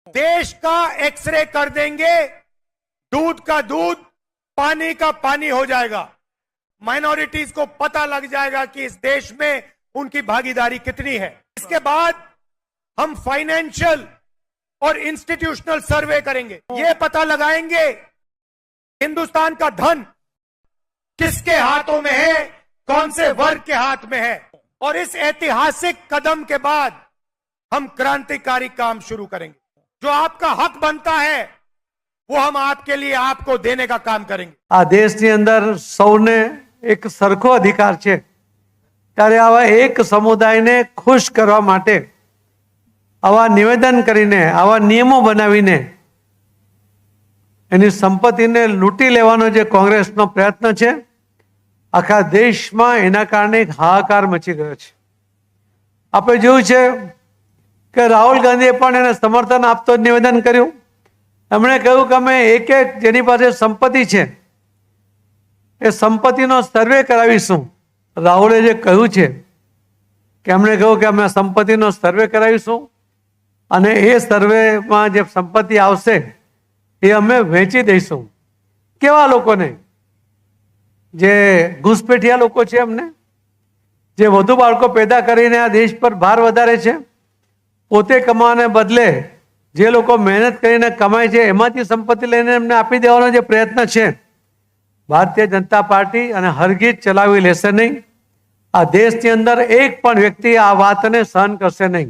देश का एक्सरे कर देंगे, दूध का दूध, पानी का पानी हो जाएगा। माइनॉरिटीज को पता लग जाएगा कि इस देश में उनकी भागीदारी कितनी है। इसके बाद हम फाइनेंशियल और इंस्टीट्यूशनल सर्वे करेंगे, ये पता लगाएंगे हिंदुस्तान का धन किसके हाथों में है, कौन से वर्ग के हाथ में है। और इस ऐतिहासिक कदम के बाद हम क्रांतिकारी काम शुरू करेंगे। जो आपका हक बनता है वो हम आपके लिए आपको देने का काम करेंगे। आ देशની અંદર સૌને એક સરખો અધિકાર છે, ત્યારે આવા એક સમુદાયને ખુશ કરવા માટે આવા નિવેદન કરીને, આવા નિયમો બનાવીને એની સંપત્તિને લૂંટી લેવાનો જે કોંગ્રેસનો પ્રયત્ન છે, આખા દેશમાં એના કારણે એક હાહાકાર મચી ગયો છે। આપણે જોયું છે કે રાહુલ ગાંધીએ પણ એને સમર્થન આપતો નિવેદન કર્યું। એમણે કહ્યું કે અમે એક એક જેની પાસે સંપત્તિ છે એ સંપત્તિનો સર્વે કરાવીશું। રાહુલે જે કહ્યું છે કે એમણે કહ્યું કે અમે સંપત્તિનો સર્વે કરાવીશું અને એ સર્વેમાં જે સંપત્તિ આવશે એ અમે વેચી દઈશું। કેવા લોકોને? જે ઘૂસપેઠિયા લોકો છે, એમને જે વધુ બાળકો પેદા કરીને આ દેશ પર ભાર વધારે છે, પોતે કમાવાને બદલે જે લોકો મહેનત કરીને કમાય છે એમાંથી સંપત્તિ લઈને એમને આપી દેવાનો જે પ્રયત્ન છે, ભારતીય જનતા પાર્ટી અને હરગીજ ચલાવી લેશે નહીં। આ દેશની અંદર એક પણ વ્યક્તિ આ વાતને સહન કરશે નહીં।